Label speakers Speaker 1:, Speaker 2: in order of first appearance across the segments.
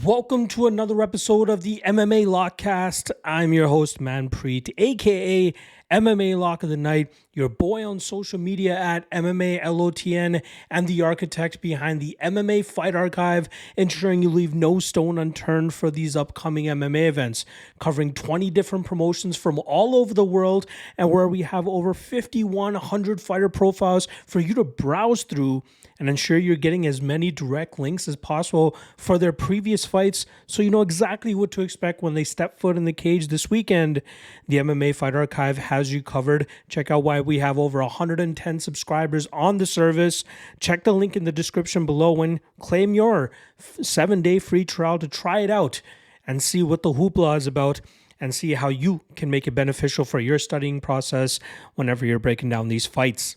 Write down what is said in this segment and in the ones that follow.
Speaker 1: Welcome to another episode of the MMA Lockcast. I'm your host, Manpreet, aka MMA Lock of the Night, your boy on social media at MMALOTN, and the architect behind the MMA Fight Archive, ensuring you leave no stone unturned for these upcoming MMA events, covering 20 different promotions from all over the world, and where we have over 5,100 fighter profiles for you to browse through and ensure you're getting as many direct links as possible for their previous fights so you know exactly what to expect when they step foot in the cage this weekend. The MMA Fight Archive has you covered. Check out why we have over 110 subscribers on the service. Check the link in the description below and claim your 7-day free trial to try it out and see what the hoopla is about and see how you can make it beneficial for your studying process whenever you're breaking down these fights.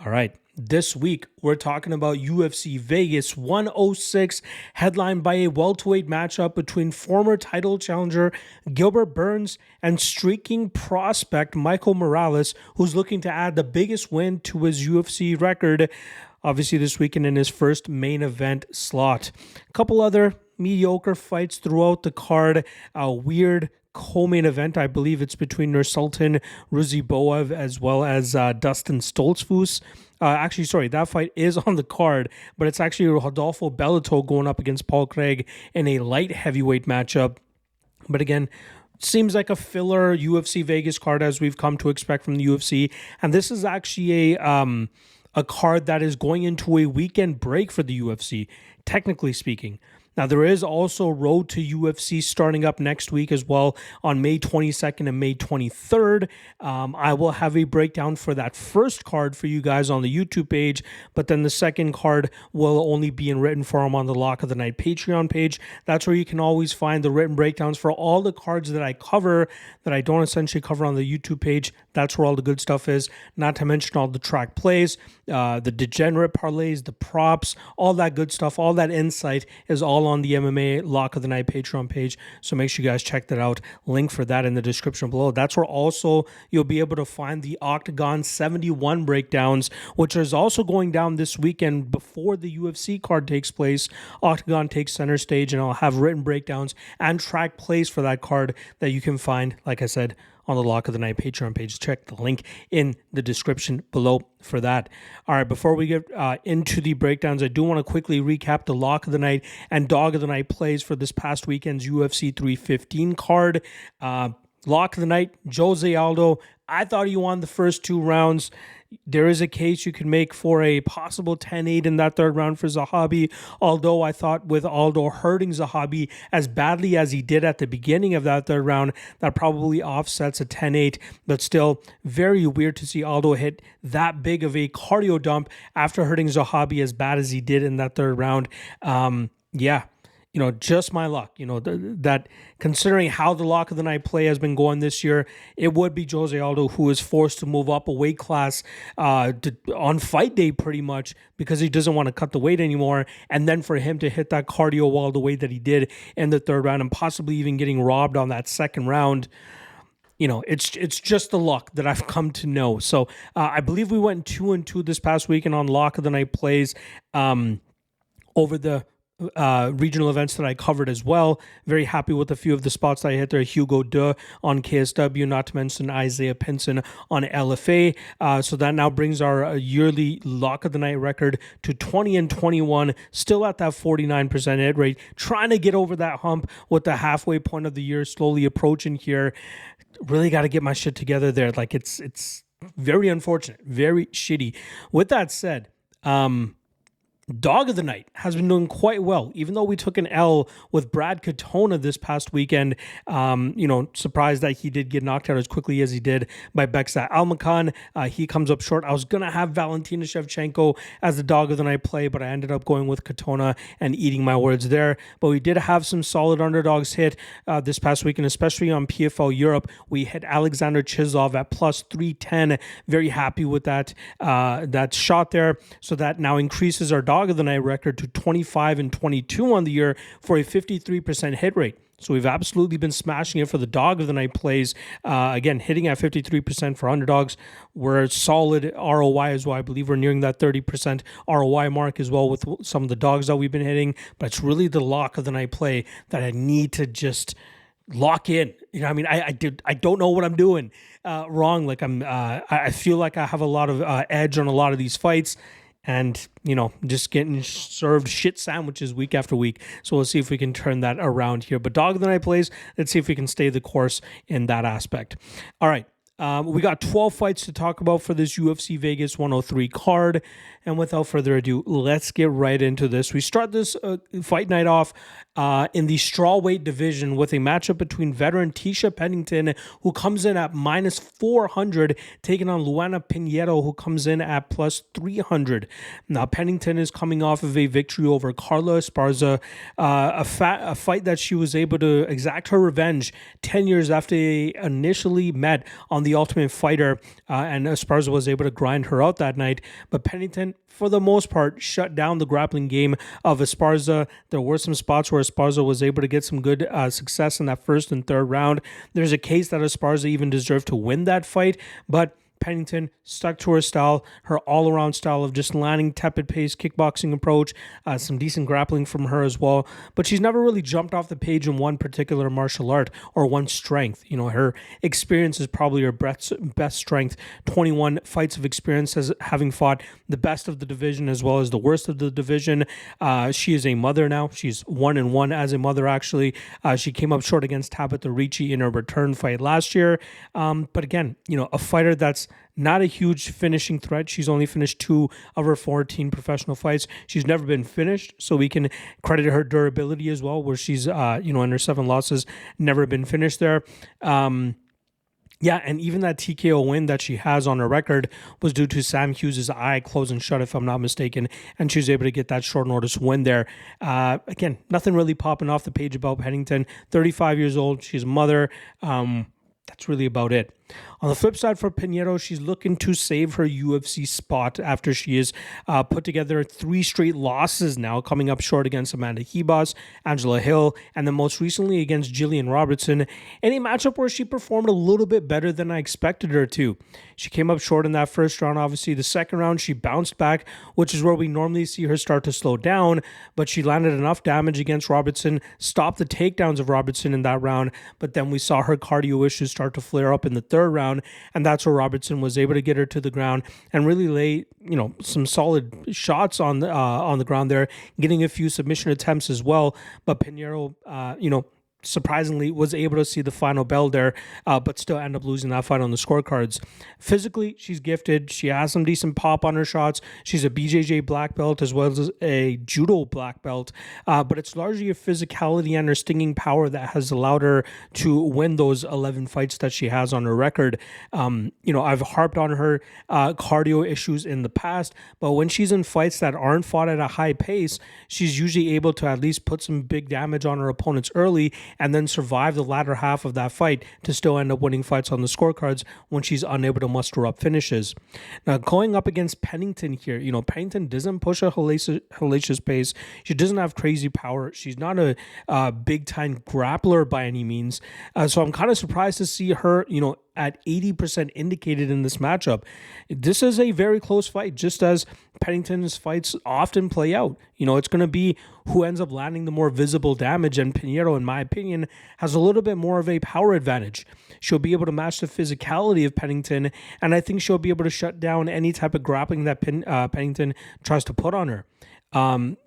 Speaker 1: All right. This week, we're talking about UFC Vegas 106, headlined by a welterweight matchup between former title challenger Gilbert Burns and streaking prospect Michael Morales, who's looking to add the biggest win to his UFC record, obviously this weekend in his first main event slot. A couple other mediocre fights throughout the card, a weird co-main event. I believe it's between Nursultan Ruziboev as well as Dustin Stoltzfus. That fight is on the card, but it's actually Rodolfo Bellato going up against Paul Craig in a light heavyweight matchup. But again, seems like a filler UFC Vegas card as we've come to expect from the UFC. And this is actually a card that is going into a weekend break for the UFC, technically speaking. Now, there is also Road to UFC starting up next week as well on May 22nd and May 23rd. I will have a breakdown for that first card for you guys on the YouTube page, but then the second card will only be in written form on the Lock of the Night Patreon page. That's where you can always find the written breakdowns for all the cards that I cover that I don't essentially cover on the YouTube page. That's where all the good stuff is, not to mention all the track plays, the degenerate parlays, the props, all that good stuff, all that insight is all on the MMA Lock of the Night Patreon page. So make sure you guys check that out. Link for that in the description below. That's where also you'll be able to find the OKTAGON 71 breakdowns, which is also going down this weekend before the UFC card takes place. OKTAGON takes center stage, and I'll have written breakdowns and track plays for that card that you can find, like I said, on the Lock of the Night Patreon page. Check the link in the description below for that. All right, before we get into the breakdowns, I do want to quickly recap the Lock of the Night and Dog of the Night plays for this past weekend's UFC 315 card. Lock of the Night, Jose Aldo. I thought he won the first two rounds. There is a case you can make for a possible 10-8 in that third round for Zahabi, although I thought with Aldo hurting Zahabi as badly as he did at the beginning of that third round, that probably offsets a 10-8, but still very weird to see Aldo hit that big of a cardio dump after hurting Zahabi as bad as he did in that third round. Just my luck, that considering how the Lock of the Night play has been going this year, it would be Jose Aldo who is forced to move up a weight class on fight day pretty much because he doesn't want to cut the weight anymore. And then for him to hit that cardio wall the way that he did in the third round and possibly even getting robbed on that second round, it's just the luck that I've come to know. So I believe we went 2-2 this past weekend on Lock of the Night plays over the regional events that I covered as well. Very happy with a few of the spots that I hit there. Hugo De on KSW, not to mention Isaiah Pinson on LFA. So that now brings our yearly Lock of the Night record to 20-21, still at that 49% hit rate, trying to get over that hump with the halfway point of the year slowly approaching here. Really got to get my shit together there. Like it's very unfortunate, very shitty. With that said, Dog of the Night has been doing quite well, even though we took an L with Brad Katona this past weekend. Surprised that he did get knocked out as quickly as he did by Bekzat Almakhan. He comes up short. I was going to have Valentina Shevchenko as the Dog of the Night play, but I ended up going with Katona and eating my words there. But we did have some solid underdogs hit this past weekend, especially on PFL Europe. We hit Alexander Chizov at plus 310. Very happy with that shot there. So that now increases our Dog of the Night record to 25-22 on the year for a 53% hit rate. So we've absolutely been smashing it for the dog of the night plays. Again, hitting at 53% for underdogs. We're solid ROI as well. I believe we're nearing that 30% ROI mark as well with some of the dogs that we've been hitting. But it's really the lock of the night play that I need to just lock in. I mean, I don't know what I'm doing wrong. Like I feel like I have a lot of edge on a lot of these fights. And, just getting served shit sandwiches week after week. So we'll see if we can turn that around here. But dog of the night plays, let's see if we can stay the course in that aspect. All right. We got 12 fights to talk about for this UFC Vegas 103 card. And without further ado, let's get right into this. We start this fight night off in the strawweight division with a matchup between veteran Tisha Pennington, who comes in at minus 400, taking on Luana Pinheiro, who comes in at plus 300. Now, Pennington is coming off of a victory over Carla Esparza, a fight that she was able to exact her revenge 10 years after they initially met on the Ultimate Fighter, and Esparza was able to grind her out that night. But Pennington, for the most part, shut down the grappling game of Esparza. There were some spots where Esparza was able to get some good success in that first and third round. There's a case that Esparza even deserved to win that fight, but Pennington stuck to her style, her all-around style of just landing tepid pace, kickboxing approach, some decent grappling from her as well. But she's never really jumped off the page in one particular martial art or one strength. Her experience is probably her best strength. 21 fights of experience as having fought the best of the division as well as the worst of the division. She is a mother now. She's 1-1 as a mother, actually. She came up short against Tabitha Ricci in her return fight last year. But again, a fighter that's not a huge finishing threat. She's only finished 2 of her 14 professional fights. She's never been finished, so we can credit her durability as well, where she's, in her 7 losses, never been finished there. Yeah, and even that TKO win that she has on her record was due to Sam Hughes' eye closing shut, if I'm not mistaken, and she was able to get that short notice win there. Again, nothing really popping off the page about Pennington. 35 years old, she's a mother. That's really about it. On the flip side for Pinheiro, she's looking to save her UFC spot after she has put together 3 straight losses now, coming up short against Amanda Ribas, Angela Hill, and then most recently against Jillian Robertson, in a matchup where she performed a little bit better than I expected her to. She came up short in that first round. Obviously, the second round, she bounced back, which is where we normally see her start to slow down, but she landed enough damage against Robertson, stopped the takedowns of Robertson in that round, but then we saw her cardio issues start to flare up in the third round, and that's where Robertson was able to get her to the ground and really lay, some solid shots on the ground there, getting a few submission attempts as well. But Pinheiro, surprisingly was able to see the final bell there, but still end up losing that fight on the scorecards. Physically, she's gifted. She has some decent pop on her shots. She's a BJJ black belt as well as a judo black belt, but it's largely her physicality and her stinging power that has allowed her to win those 11 fights that she has on her record. I've harped on her cardio issues in the past, but when she's in fights that aren't fought at a high pace, she's usually able to at least put some big damage on her opponents early and then survive the latter half of that fight to still end up winning fights on the scorecards when she's unable to muster up finishes. Now, going up against Pennington here, Pennington doesn't push a hellacious pace. She doesn't have crazy power. She's not a big-time grappler by any means. So I'm kind of surprised to see her, at 80% indicated in this matchup. This is a very close fight, just as Pennington's fights often play out. It's going to be who ends up landing the more visible damage, and Pinheiro, in my opinion, has a little bit more of a power advantage. She'll be able to match the physicality of Pennington, and I think she'll be able to shut down any type of grappling that Pennington tries to put on her.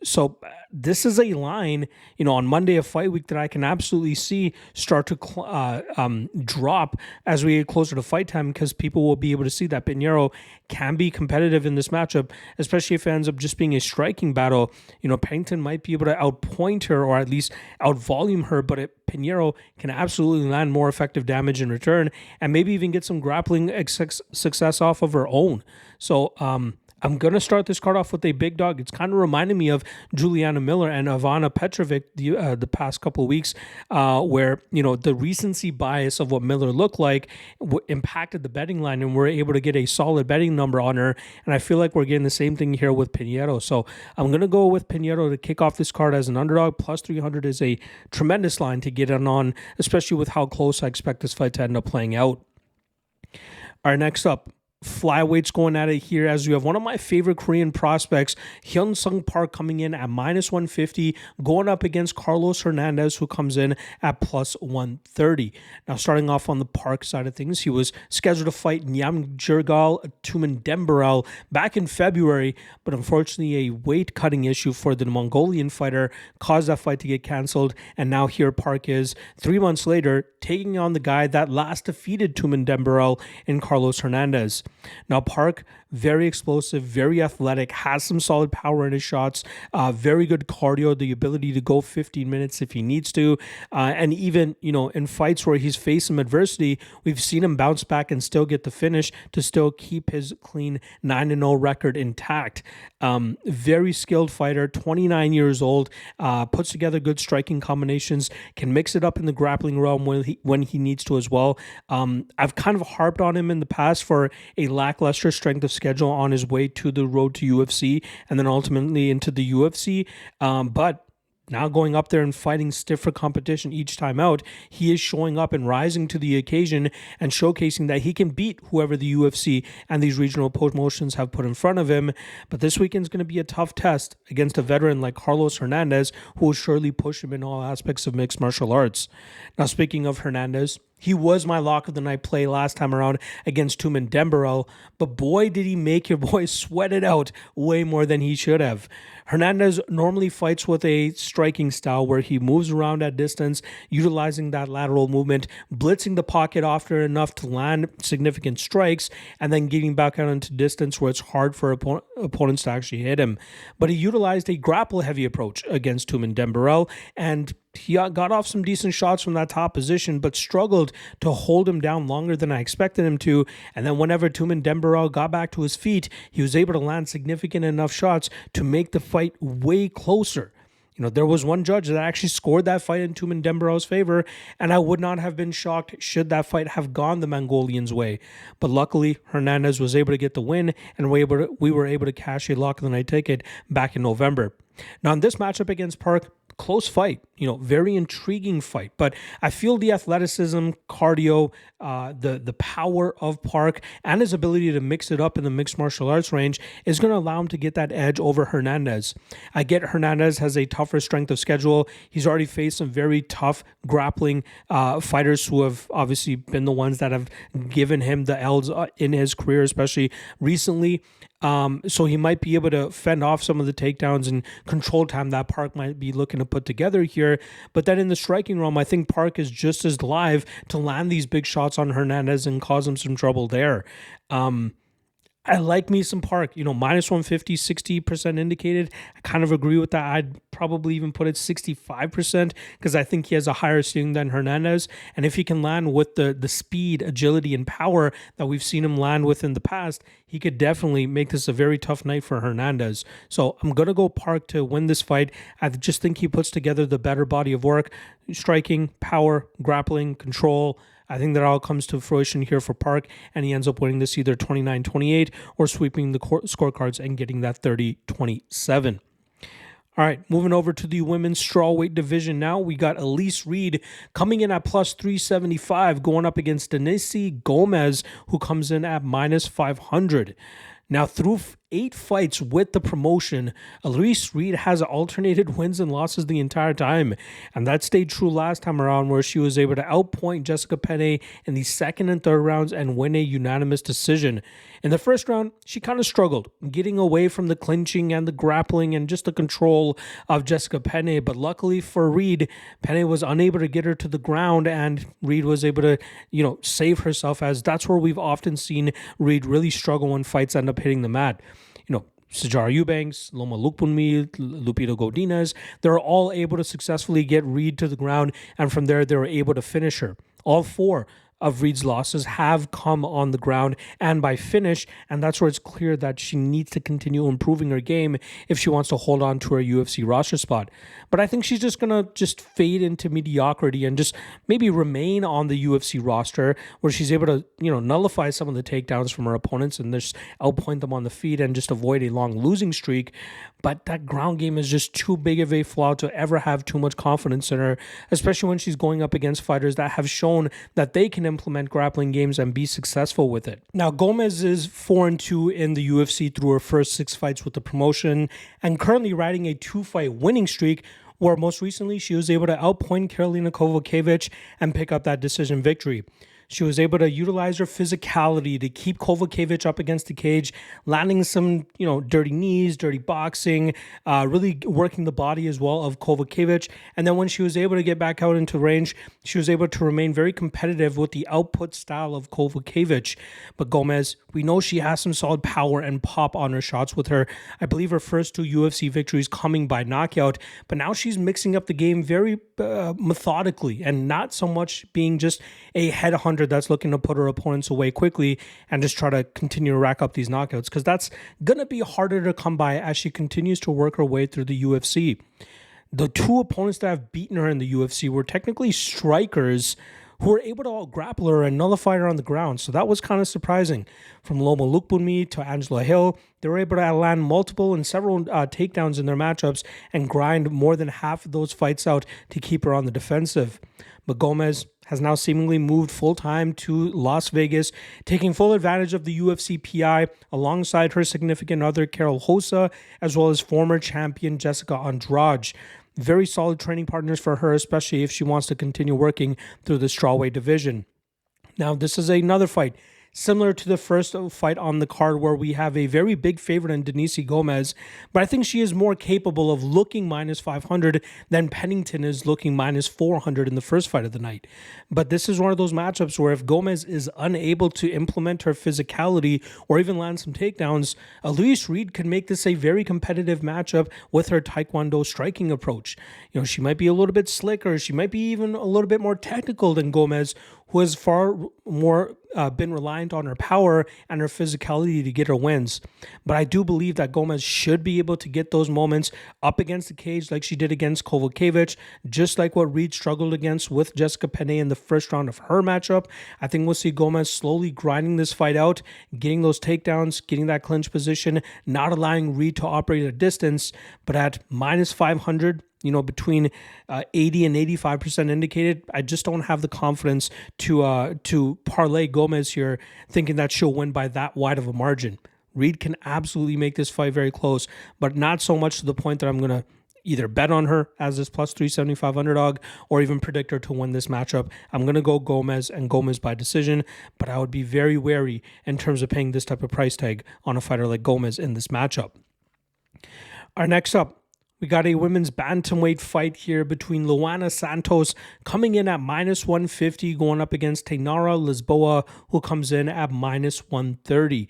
Speaker 1: So this is a line, on Monday of fight week that I can absolutely see start to drop as we get closer to fight time, because people will be able to see that Pinheiro can be competitive in this matchup, especially if it ends up just being a striking battle. Pennington might be able to outpoint her or at least outvolume her, but Pinheiro can absolutely land more effective damage in return and maybe even get some grappling success off of her own. So, I'm going to start this card off with a big dog. It's kind of reminding me of Juliana Miller and Ivana Petrovic the past couple of weeks, where, the recency bias of what Miller looked like impacted the betting line, and we're able to get a solid betting number on her. And I feel like we're getting the same thing here with Pinheiro. So I'm going to go with Pinheiro to kick off this card as an underdog. Plus 300 is a tremendous line to get in on, especially with how close I expect this fight to end up playing out. All right, next up, flyweights going at it here as we have one of my favorite Korean prospects, Hyun Sung Park, coming in at minus 150, going up against Carlos Hernandez, who comes in at plus 130. Now, starting off on the Park side of things, he was scheduled to fight Nyamjurgal Tumendemberel back in February, but unfortunately a weight-cutting issue for the Mongolian fighter caused that fight to get canceled, and now here Park is 3 months later taking on the guy that last defeated Tumendemberel in Carlos Hernandez. Now, Park, very explosive, very athletic, has some solid power in his shots, very good cardio, the ability to go 15 minutes if he needs to. And even, in fights where he's faced some adversity, we've seen him bounce back and still get the finish to still keep his clean 9-0 record intact. Very skilled fighter, 29 years old, puts together good striking combinations, can mix it up in the grappling realm when he needs to as well. I've kind of harped on him in the past for a lackluster strength of schedule on his way to the road to UFC and then ultimately into the UFC. But now going up there and fighting stiffer competition each time out, he is showing up and rising to the occasion and showcasing that he can beat whoever the UFC and these regional promotions have put in front of him. But this weekend's going to be a tough test against a veteran like Carlos Hernandez, who will surely push him in all aspects of mixed martial arts. Now, speaking of Hernandez, he was my lock of the night play last time around against Tumendemberel, but boy, did he make your boy sweat it out way more than he should have. Hernandez normally fights with a striking style where he moves around at distance, utilizing that lateral movement, blitzing the pocket often enough to land significant strikes, and then getting back out into distance where it's hard for opponents to actually hit him. But he utilized a grapple-heavy approach against Tumendemberel, and he got off some decent shots from that top position, but struggled to hold him down longer than I expected him to. And then whenever Tumendemberel got back to his feet, he was able to land significant enough shots to make the fight way closer. There was one judge that actually scored that fight in Tumendemberel's favor, and I would not have been shocked should that fight have gone the Mongolians' way. But luckily, Hernandez was able to get the win, and we were able to cash a lock of the night ticket back in November. Now, in this matchup against Park, close fight, very intriguing fight, but I feel the athleticism, cardio, the power of Park and his ability to mix it up in the mixed martial arts range is going to allow him to get that edge over Hernandez. I get Hernandez has a tougher strength of schedule. He's already faced some very tough grappling fighters who have obviously been the ones that have given him the L's in his career, especially recently. So he might be able to fend off some of the takedowns and control time that Park might be looking to put together here. But then in the striking realm, I think Park is just as live to land these big shots on Hernandez and cause him some trouble there. I like me some Park, minus 150, 60% indicated. I kind of agree with that. I'd probably even put it 65% because I think he has a higher ceiling than Hernandez. And if he can land with the speed, agility, and power that we've seen him land with in the past, he could definitely make this a very tough night for Hernandez. So I'm going to go Park to win this fight. I just think he puts together the better body of work, striking, power, grappling, control. I think that all comes to fruition here for Park, and he ends up winning this either 29-28 or sweeping the scorecards and getting that 30-27. All right, moving over to the women's strawweight division now. We got Elise Reed coming in at plus 375, going up against Denise Gomes, who comes in at minus 500. Now, through 8 fights with the promotion, Elise Reed has alternated wins and losses the entire time. And that stayed true last time around, where she was able to outpoint Jessica Penne in the second and third rounds and win a unanimous decision. In the first round, she kind of struggled, getting away from the clinching and the grappling and just the control of Jessica Penne. But luckily for Reed, Penne was unable to get her to the ground, and Reed was able to, save herself, as that's where we've often seen Reed really struggle when fights end up hitting the mat. Sijara Eubanks, Loma Lukpunmi, Lupita Godinez, they're all able to successfully get Reed to the ground, and from there they were able to finish her. All 4 of Reed's losses have come on the ground and by finish, and that's where it's clear that she needs to continue improving her game if she wants to hold on to her UFC roster spot. But I think she's just gonna fade into mediocrity and just maybe remain on the UFC roster where she's able to, nullify some of the takedowns from her opponents and just outpoint them on the feet and just avoid a long losing streak. But that ground game is just too big of a flaw to ever have too much confidence in her, especially when she's going up against fighters that have shown that they can implement grappling games and be successful with it. Now, Gomes is 4-2 in the UFC through her first 6 fights with the promotion and currently riding a 2-fight winning streak, where most recently she was able to outpoint Karolina Kowalkiewicz and pick up that decision victory. She was able to utilize her physicality to keep Kowalkiewicz up against the cage, landing some, dirty knees, dirty boxing, really working the body as well of Kowalkiewicz. And then when she was able to get back out into range, she was able to remain very competitive with the output style of Kowalkiewicz. But Gomes, we know she has some solid power and pop on her shots with her. I believe her first 2 UFC victories coming by knockout, but now she's mixing up the game very methodically and not so much being just a headhunter that's looking to put her opponents away quickly and just try to continue to rack up these knockouts, because that's going to be harder to come by as she continues to work her way through the UFC. The 2 opponents that have beaten her in the UFC were technically strikers who were able to grapple her and nullify her on the ground. So that was kind of surprising. From Loma Lookboonmee to Angela Hill, they were able to land multiple and several takedowns in their matchups and grind more than half of those fights out to keep her on the defensive. But Gomes has now seemingly moved full-time to Las Vegas, taking full advantage of the UFC PI alongside her significant other, Karol Rosa, as well as former champion Jessica Andrade. Very solid training partners for her, especially if she wants to continue working through the strawweight division. Now, this is another fight similar to the first fight on the card where we have a very big favorite in Denise Gomes, but I think she is more capable of looking minus 500 than Pennington is looking minus 400 in the first fight of the night. But this is one of those matchups where if Gomes is unable to implement her physicality or even land some takedowns, Elise Reed can make this a very competitive matchup with her Taekwondo striking approach. She might be a little bit slicker, she might be even a little bit more technical than Gomes, who has far more been reliant on her power and her physicality to get her wins. But I do believe that Gomes should be able to get those moments up against the cage like she did against Kowalkiewicz, just like what Reed struggled against with Jessica Penne in the first round of her matchup. I think we'll see Gomes slowly grinding this fight out, getting those takedowns, getting that clinch position, not allowing Reed to operate at a distance, but at minus 500, between 80 and 85% indicated, I just don't have the confidence to parlay Gomes here, thinking that she'll win by that wide of a margin. Reed can absolutely make this fight very close, but not so much to the point that I'm going to either bet on her as this plus 375 underdog or even predict her to win this matchup. I'm going to go Gomes and Gomes by decision, but I would be very wary in terms of paying this type of price tag on a fighter like Gomes in this matchup. Our next up, we got a women's bantamweight fight here between Luana Santos coming in at minus 150, going up against Tainara Lisboa, who comes in at minus 130.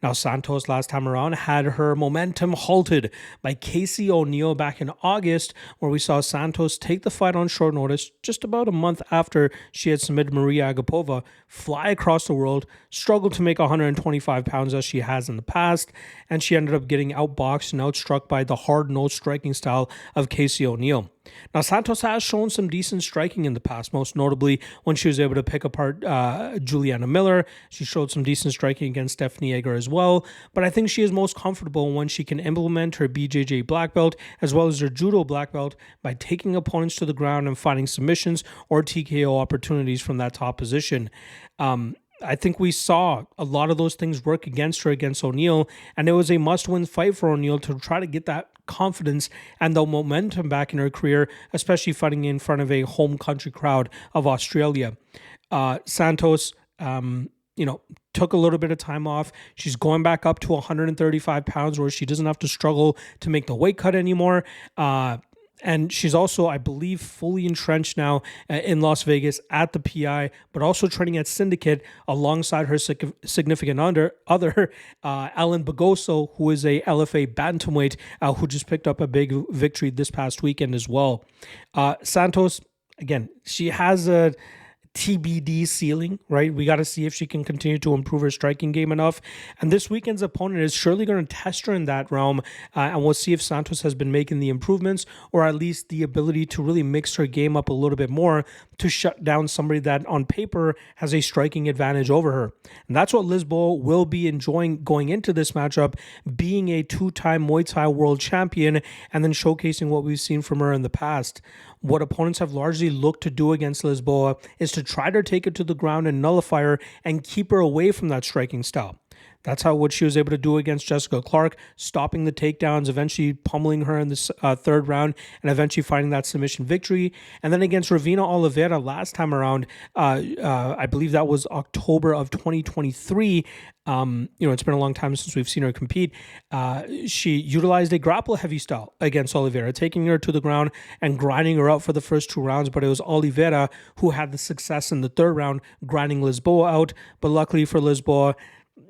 Speaker 1: Now, Santos last time around had her momentum halted by Casey O'Neill back in August, where we saw Santos take the fight on short notice just about a month after she had submitted Maria Agapova, fly across the world, struggled to make 125 pounds as she has in the past, and she ended up getting outboxed and outstruck by the hard-nosed striking style of Casey O'Neill. Now, Santos has shown some decent striking in the past, most notably when she was able to pick apart Juliana Miller. She showed some decent striking against Stephanie Egger as well, but I think she is most comfortable when she can implement her BJJ black belt as well as her judo black belt by taking opponents to the ground and finding submissions or TKO opportunities from that top position. I think we saw a lot of those things work against her against O'Neill, and it was a must-win fight for O'Neill to try to get that confidence and the momentum back in her career, especially fighting in front of a home country crowd of Australia. Santos, took a little bit of time off. She's going back up to 135 pounds where she doesn't have to struggle to make the weight cut anymore. And she's also, I believe, fully entrenched now in Las Vegas at the PI, but also training at Syndicate alongside her significant other, Ellen Bagoso, who is a LFA bantamweight, who just picked up a big victory this past weekend as well. Santos, again, she has a TBD ceiling, right? We got to see if she can continue to improve her striking game enough. And this weekend's opponent is surely going to test her in that realm. And we'll see if Santos has been making the improvements, or at least the ability to really mix her game up a little bit more to shut down somebody that on paper has a striking advantage over her. And that's what Lisboa will be enjoying going into this matchup, being a two-time Muay Thai world champion and then showcasing what we've seen from her in the past. What opponents have largely looked to do against Lisboa is to try to take it to the ground and nullify her and keep her away from that striking style. That's what she was able to do against Jessica Clark, stopping the takedowns, eventually pummeling her in the third round, and eventually finding that submission victory. And then against Ravina Oliveira last time around, I believe that was October of 2023. It's been a long time since we've seen her compete. She utilized a grapple heavy style against Oliveira, taking her to the ground and grinding her out for the first 2 rounds. But it was Oliveira who had the success in the third round, grinding Lisboa out. But luckily for Lisboa,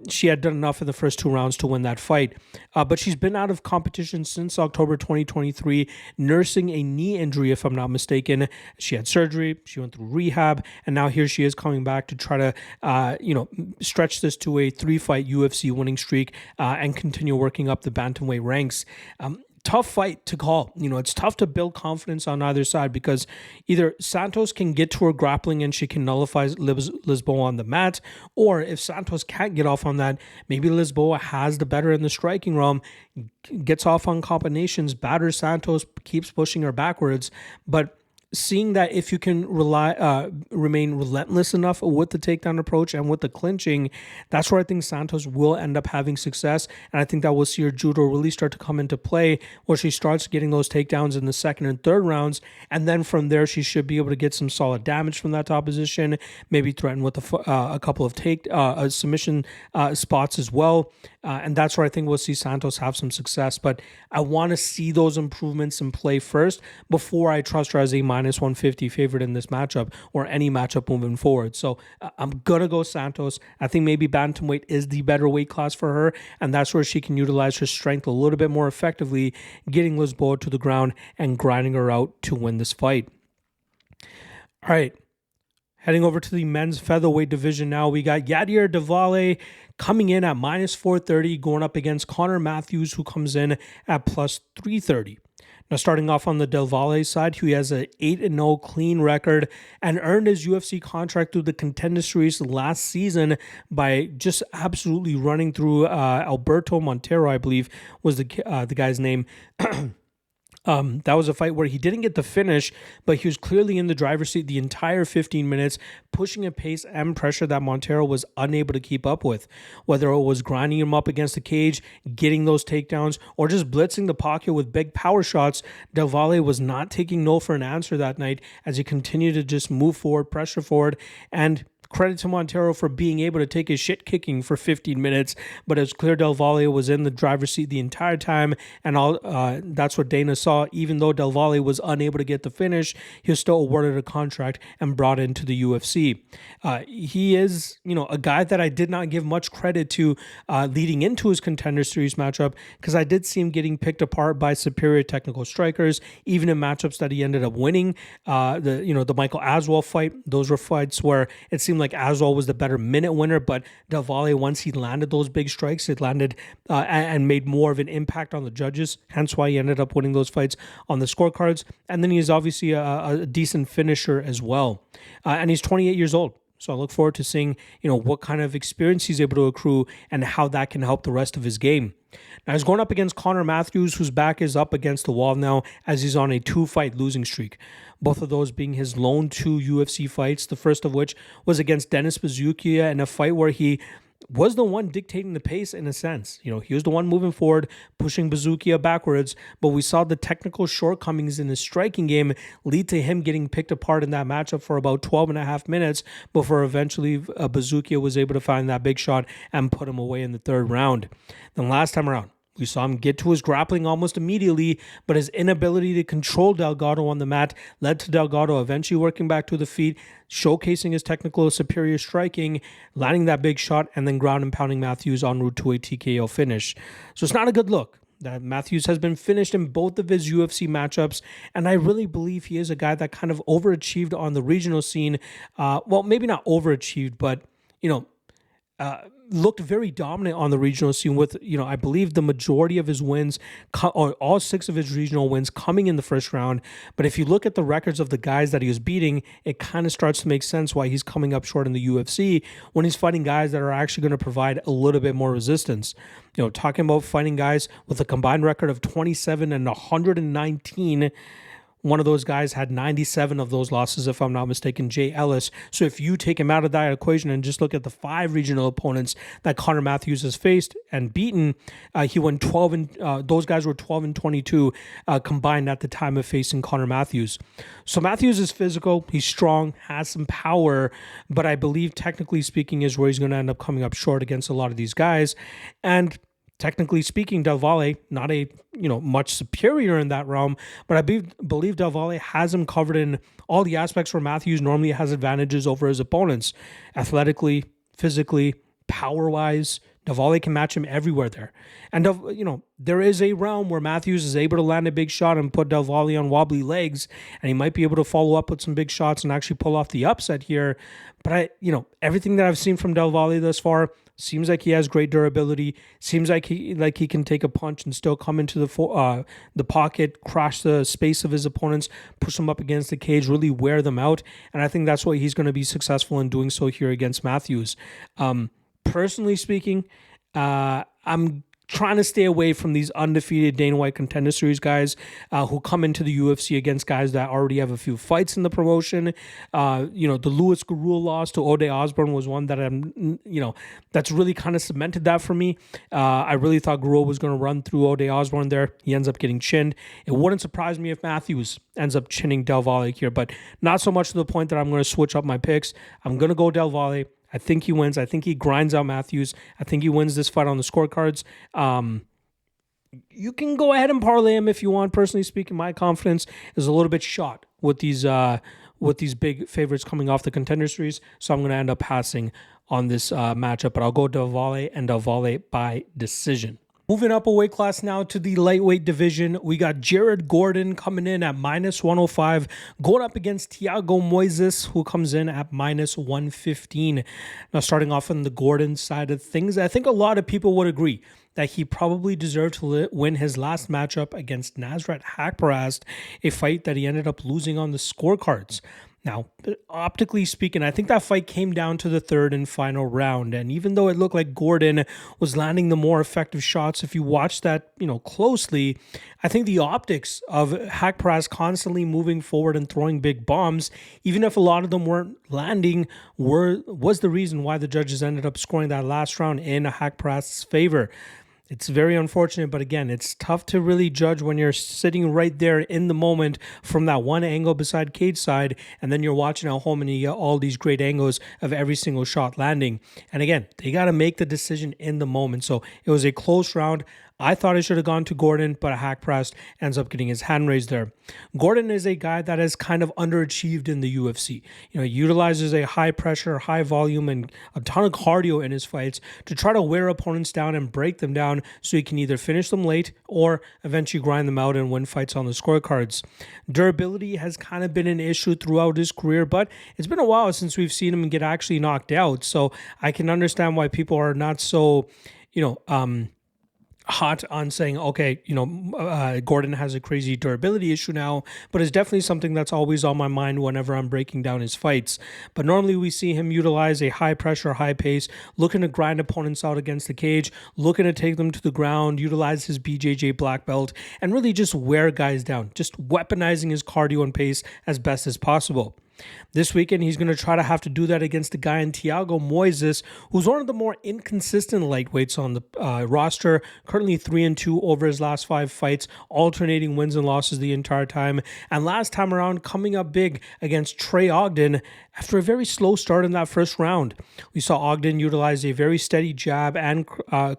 Speaker 1: she had done enough in the first 2 rounds to win that fight. But she's been out of competition since October 2023, nursing a knee injury, if I'm not mistaken. She had surgery, she went through rehab, and now here she is coming back to try to, stretch this to a 3-fight UFC winning streak and continue working up the bantamweight ranks. Tough fight to call. It's tough to build confidence on either side because either Santos can get to her grappling and she can nullify Lisboa on the mat, or if Santos can't get off on that, maybe Lisboa has the better in the striking realm, gets off on combinations, batters Santos, keeps pushing her backwards. But seeing that if you can remain relentless enough with the takedown approach and with the clinching, that's where I think Santos will end up having success. And I think that we'll see her judo really start to come into play, where she starts getting those takedowns in the second and third rounds. And then from there, she should be able to get some solid damage from that opposition, maybe threaten with a couple of submission spots as well. And that's where I think we'll see Santos have some success. But I want to see those improvements in play first before I trust her as a minus 150 favorite in this matchup or any matchup moving forward. So I'm going to go Santos. I think maybe bantamweight is the better weight class for her, and that's where she can utilize her strength a little bit more effectively, getting Lisboa to the ground and grinding her out to win this fight. All right. Heading over to the men's featherweight division now, we got Yadier Valle coming in at minus 430, going up against Connor Matthews, who comes in at plus 330. Now, starting off on the Del Valle side, he has an 8-0 clean record and earned his UFC contract through the Contender Series last season by just absolutely running through Alberto Montero, I believe was the guy's name. That was a fight where he didn't get the finish, but he was clearly in the driver's seat the entire 15 minutes, pushing a pace and pressure that Montero was unable to keep up with. Whether it was grinding him up against the cage, getting those takedowns, or just blitzing the pocket with big power shots, Del Valle was not taking no for an answer that night as he continued to just move forward, pressure forward, and credit to Montero for being able to take his shit kicking for 15 minutes, but it's clear Del Valle was in the driver's seat the entire time, and that's what Dana saw. Even though Del Valle was unable to get the finish, he was still awarded a contract and brought into the UFC. He is, a guy that I did not give much credit to leading into his Contender Series matchup, because I did see him getting picked apart by superior technical strikers, even in matchups that he ended up winning. The Michael Aswell fight, those were fights where it seemed like Aswell was the better minute winner, but Del Valle, once he landed those big strikes, it landed and made more of an impact on the judges, hence why he ended up winning those fights on the scorecards. And then he's obviously a decent finisher as well. And he's 28 years old. So I look forward to seeing, what kind of experience he's able to accrue and how that can help the rest of his game. Now he's going up against Connor Matthews, whose back is up against the wall now as he's on a 2-fight losing streak. Both of those being his lone 2 UFC fights, the first of which was against Denis Buzukja in a fight where he was the one dictating the pace in a sense. He was the one moving forward, pushing Buzukja backwards, but we saw the technical shortcomings in his striking game lead to him getting picked apart in that matchup for about 12 and a half minutes before eventually Buzukja was able to find that big shot and put him away in the third round. Then last time around, we saw him get to his grappling almost immediately, but his inability to control Delgado on the mat led to Delgado eventually working back to the feet, showcasing his technical superior striking, landing that big shot, and then ground and pounding Matthews en route to a TKO finish. So it's not a good look. that Matthews has been finished in both of his UFC matchups, and I really believe he is a guy that kind of overachieved on the regional scene. Well, maybe not overachieved, but looked very dominant on the regional scene with, I believe the majority of his wins, or all 6 of his regional wins coming in the first round. But if you look at the records of the guys that he was beating, it kind of starts to make sense why he's coming up short in the UFC when he's fighting guys that are actually going to provide a little bit more resistance. Talking about fighting guys with a combined record of 27 and 119. One of those guys had 97 of those losses, if I'm not mistaken, Jay Ellis. So if you take him out of that equation and just look at the 5 regional opponents that Connor Matthews has faced and beaten, he went 12 and those guys were 12 and 22 combined at the time of facing Connor Matthews. So Matthews is physical, he's strong, has some power, but I believe technically speaking is where he's going to end up coming up short against a lot of these guys. And technically speaking, Del Valle, not a much superior in that realm, but I believe Del Valle has him covered in all the aspects where Matthews normally has advantages over his opponents. Athletically, physically, power-wise, Del Valle can match him everywhere there. And, there is a realm where Matthews is able to land a big shot and put Del Valle on wobbly legs, and he might be able to follow up with some big shots and actually pull off the upset here. But everything that I've seen from Del Valle thus far seems like he has great durability. Seems like he can take a punch and still come into the pocket, crash the space of his opponents, push them up against the cage, really wear them out. And I think that's why he's going to be successful in doing so here against Matthews. Personally speaking, I'm trying to stay away from these undefeated Dana White Contender Series guys who come into the UFC against guys that already have a few fights in the promotion. The Louis Garul loss to Ode Osborne was one that that's really kind of cemented that for me. I really thought Garul was going to run through Ode Osborne there. He ends up getting chinned. It wouldn't surprise me if Matthews ends up chinning Del Valle here, but not so much to the point that I'm going to switch up my picks. I'm going to go Del Valle. I think he wins. I think he grinds out Matthews. I think he wins this fight on the scorecards. You can go ahead and parlay him if you want. Personally speaking, my confidence is a little bit shot with these big favorites coming off the Contender Series. So I'm going to end up passing on this matchup, but I'll go Del Valle and Del Valle by decision. Moving up a weight class now to the lightweight division, we got Jared Gordon coming in at -105, going up against Thiago Moises, who comes in at -115. Now, starting off on the Gordon side of things, I think a lot of people would agree that he probably deserved to win his last matchup against Nasrat Haqparast, a fight that he ended up losing on the scorecards. Now, optically speaking, I think that fight came down to the 3rd and final round. And even though it looked like Gordon was landing the more effective shots, if you watch that, closely, I think the optics of Haqparast constantly moving forward and throwing big bombs, even if a lot of them weren't landing, was the reason why the judges ended up scoring that last round in Haqparast's favor. It's very unfortunate, but again, it's tough to really judge when you're sitting right there in the moment from that one angle beside cage side, and then you're watching at home and you get all these great angles of every single shot landing. And again, they got to make the decision in the moment. So it was a close round. I thought it should have gone to Gordon, but Haqparast ends up getting his hand raised there. Gordon is a guy that has kind of underachieved in the UFC. He utilizes a high pressure, high volume, and a ton of cardio in his fights to try to wear opponents down and break them down so he can either finish them late or eventually grind them out and win fights on the scorecards. Durability has kind of been an issue throughout his career, but it's been a while since we've seen him get actually knocked out. So I can understand why people are not so, hot on saying, okay, Gordon has a crazy durability issue now, but it's definitely something that's always on my mind whenever I'm breaking down his fights. But normally we see him utilize a high pressure, high pace, looking to grind opponents out against the cage, looking to take them to the ground, utilize his BJJ black belt, and really just wear guys down, just weaponizing his cardio and pace as best as possible. This weekend, he's going to try to have to do that against a guy in Thiago Moises, who's one of the more inconsistent lightweights on the roster, currently 3-2 over his last 5 fights, alternating wins and losses the entire time. And last time around, coming up big against Trey Ogden after a very slow start in that first round. We saw Ogden utilize a very steady jab and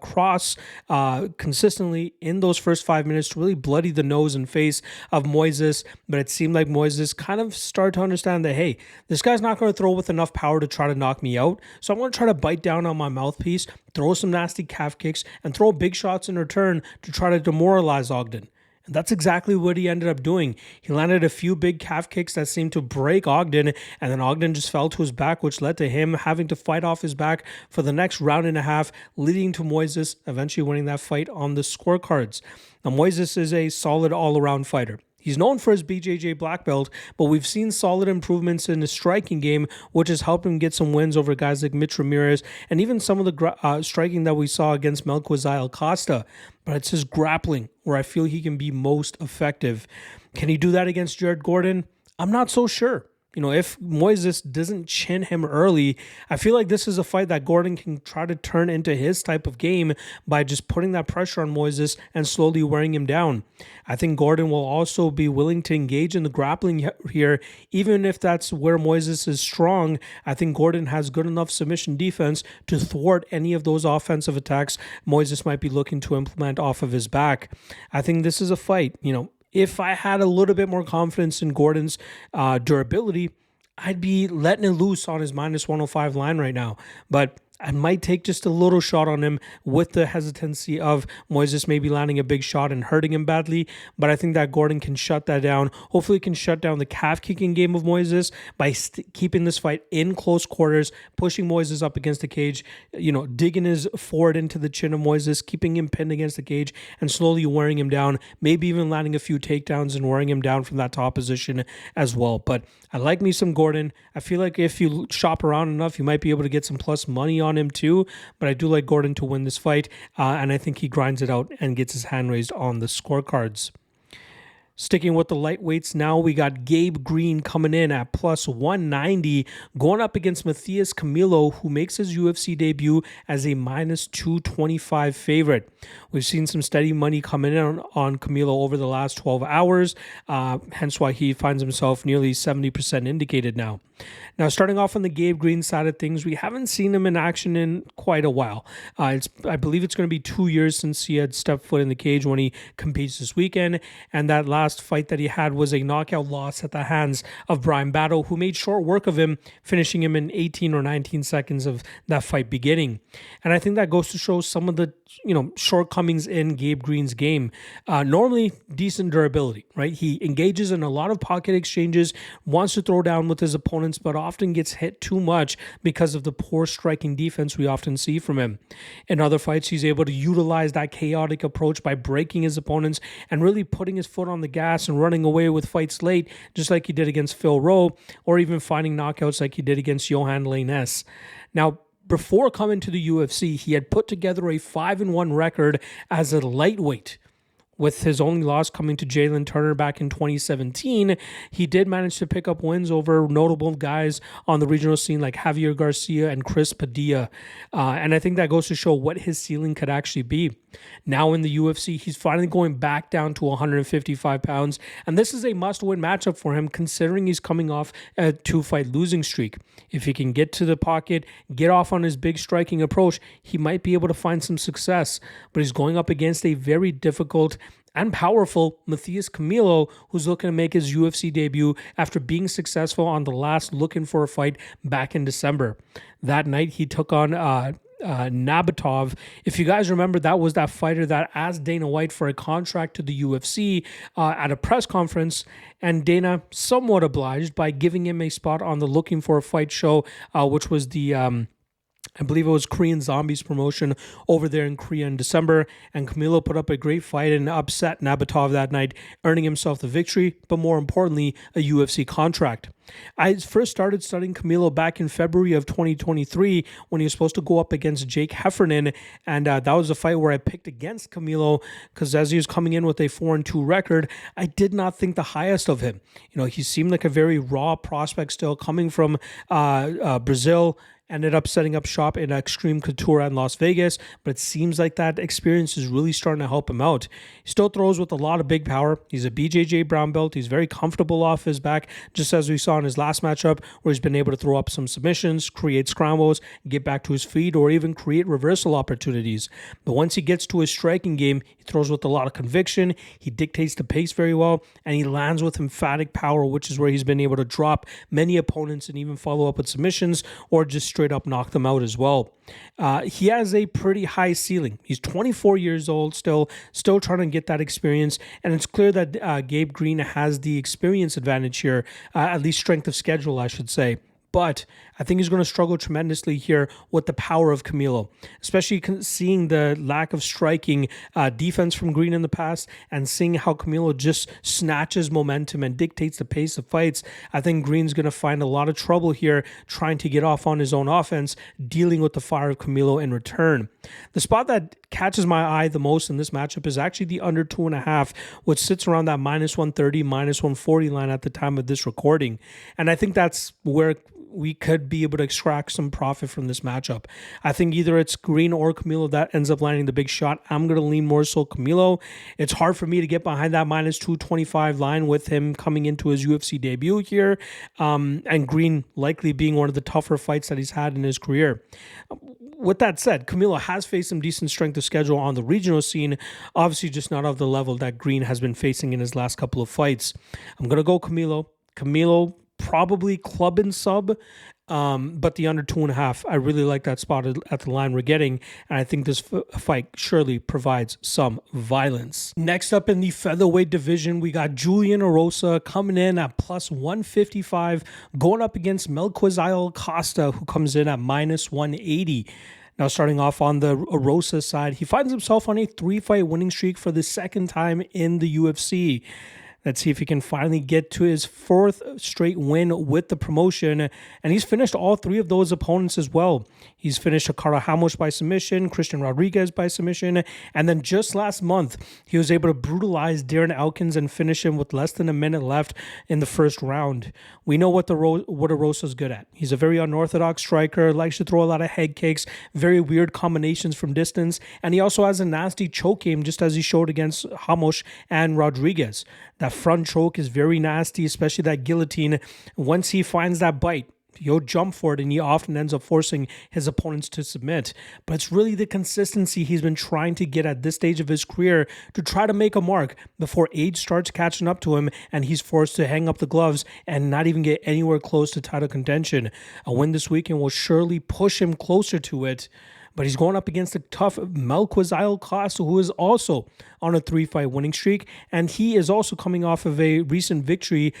Speaker 1: cross consistently in those first 5 minutes to really bloody the nose and face of Moises, but it seemed like Moises kind of started to understand that, hey, this guy's not going to throw with enough power to try to knock me out, so I'm going to try to bite down on my mouthpiece, throw some nasty calf kicks, and throw big shots in return to try to demoralize Ogden. And that's exactly what he ended up doing. He landed a few big calf kicks that seemed to break Ogden, and then Ogden just fell to his back, which led to him having to fight off his back for the next round and a half, leading to Moises eventually winning that fight on the scorecards. Now, Moises is a solid all-around fighter. He's known for his BJJ black belt, but we've seen solid improvements in his striking game, which has helped him get some wins over guys like Mitch Ramirez and even some of the striking that we saw against Melquizael Costa. But it's his grappling where I feel he can be most effective. Can he do that against Jared Gordon? I'm not so sure. If Moises doesn't chin him early, I feel like this is a fight that Gordon can try to turn into his type of game by just putting that pressure on Moises and slowly wearing him down. I think Gordon will also be willing to engage in the grappling here, even if that's where Moises is strong. I think Gordon has good enough submission defense to thwart any of those offensive attacks Moises might be looking to implement off of his back. I think this is a fight, if I had a little bit more confidence in Gordon's durability, I'd be letting it loose on his minus 105 line right now. But I might take just a little shot on him with the hesitancy of Moises maybe landing a big shot and hurting him badly. But I think that Gordon can shut that down. Hopefully he can shut down the calf kicking game of Moises by keeping this fight in close quarters, pushing Moises up against the cage, digging his forward into the chin of Moises, keeping him pinned against the cage and slowly wearing him down, maybe even landing a few takedowns and wearing him down from that top position as well. But I like me some Gordon. I feel like if you shop around enough, you might be able to get some plus money on him too, but I do like Gordon to win this fight, and I think he grinds it out and gets his hand raised on the scorecards. Sticking with the lightweights now, we got Gabe Green coming in at plus 190, going up against Matthias Camilo, who makes his UFC debut as a minus 225 favorite. We've seen some steady money coming in on Camilo over the last 12 hours, hence why he finds himself nearly 70% indicated now. Now, starting off on the Gabe Green side of things, we haven't seen him in action in quite a while. I believe it's going to be 2 years since he had stepped foot in the cage when he competes this weekend, and that last fight that he had was a knockout loss at the hands of Brian Battle, who made short work of him, finishing him in 18 or 19 seconds of that fight beginning. And I think that goes to show some of the shortcomings in Gabe Green's game. Normally, decent durability, right? He engages in a lot of pocket exchanges, wants to throw down with his opponents, but often gets hit too much because of the poor striking defense we often see from him. In other fights, he's able to utilize that chaotic approach by breaking his opponents and really putting his foot on the gas and running away with fights late, just like he did against Phil Rowe, or even finding knockouts like he did against Johan Lainez. Now, before coming to the UFC, he had put together a 5-1 record as a lightweight. With his only loss coming to Jalen Turner back in 2017, he did manage to pick up wins over notable guys on the regional scene like Javier Garcia and Chris Padilla. And I think that goes to show what his ceiling could actually be. Now in the UFC, he's finally going back down to 155 pounds. And this is a must-win matchup for him, considering he's coming off a 2-fight losing streak. If he can get to the pocket, get off on his big striking approach, he might be able to find some success. But he's going up against a very difficult and powerful Matthias Camilo, who's looking to make his UFC debut after being successful on the last Looking for a Fight back in December. That night, he took on Nabokov. If you guys remember, that was that fighter that asked Dana White for a contract to the UFC at a press conference, and Dana somewhat obliged by giving him a spot on the Looking for a Fight show, which was the I believe it was Korean Zombies promotion over there in Korea in December, and Camilo put up a great fight and upset Nabokov that night, earning himself the victory, but more importantly, a UFC contract. I first started studying Camilo back in February of 2023 when he was supposed to go up against Jake Heffernan, and that was a fight where I picked against Camilo because as he was coming in with a 4-2 record, I did not think the highest of him. He seemed like a very raw prospect still coming from Brazil. Ended up setting up shop in Extreme Couture in Las Vegas, but it seems like that experience is really starting to help him out. He still throws with a lot of big power. He's a BJJ brown belt. He's very comfortable off his back, just as we saw in his last matchup, where he's been able to throw up some submissions, create scrambles, get back to his feet, or even create reversal opportunities. But once he gets to his striking game, he throws with a lot of conviction, he dictates the pace very well, and he lands with emphatic power, which is where he's been able to drop many opponents and even follow up with submissions or just straight up knock them out as well. He has a pretty high ceiling. He's 24 years old, still trying to get that experience, and it's clear that Gabe Green has the experience advantage here, at least strength of schedule, I should say. But I think he's going to struggle tremendously here with the power of Camilo, especially seeing the lack of striking defense from Green in the past and seeing how Camilo just snatches momentum and dictates the pace of fights. I think Green's going to find a lot of trouble here trying to get off on his own offense, dealing with the fire of Camilo in return. The spot that catches my eye the most in this matchup is actually the under 2.5, which sits around that -130, -140 line at the time of this recording. And I think that's where we could be able to extract some profit from this matchup. I think either it's Green or Camilo that ends up landing the big shot. I'm going to lean more so Camilo. It's hard for me to get behind that -225 line with him coming into his UFC debut here, and Green likely being one of the tougher fights that he's had in his career. With that said, Camilo has faced some decent strength of schedule on the regional scene, obviously just not of the level that Green has been facing in his last couple of fights. I'm going to go Camilo. Camilo probably club and sub, but the under 2.5, I really like that spot at the line we're getting, and I think this fight surely provides some violence. Next up in the featherweight division, we got Julian Erosa coming in at +155, going up against Melquizael Costa, who comes in at -180. Now, starting off on the Erosa side, he finds himself on a 3-fight winning streak for the second time in the UFC. Let's see if he can finally get to his 4th straight win with the promotion. And he's finished all 3 of those opponents as well. He's finished Akara Ramos by submission, Christian Rodriguez by submission, and then just last month, he was able to brutalize Darren Elkins and finish him with less than a minute left in the first round. We know what Erosa's good at. He's a very unorthodox striker, likes to throw a lot of head kicks, very weird combinations from distance, and he also has a nasty choke game, just as he showed against Ramos and Rodriguez. That front choke is very nasty, especially that guillotine. Once he finds that bite, he'll jump for it, and he often ends up forcing his opponents to submit. But it's really the consistency he's been trying to get at this stage of his career to try to make a mark before age starts catching up to him and he's forced to hang up the gloves and not even get anywhere close to title contention. A win this weekend will surely push him closer to it. But he's going up against a tough Melquizael Costa, who is also on a 3-fight winning streak. And he is also coming off of a recent victory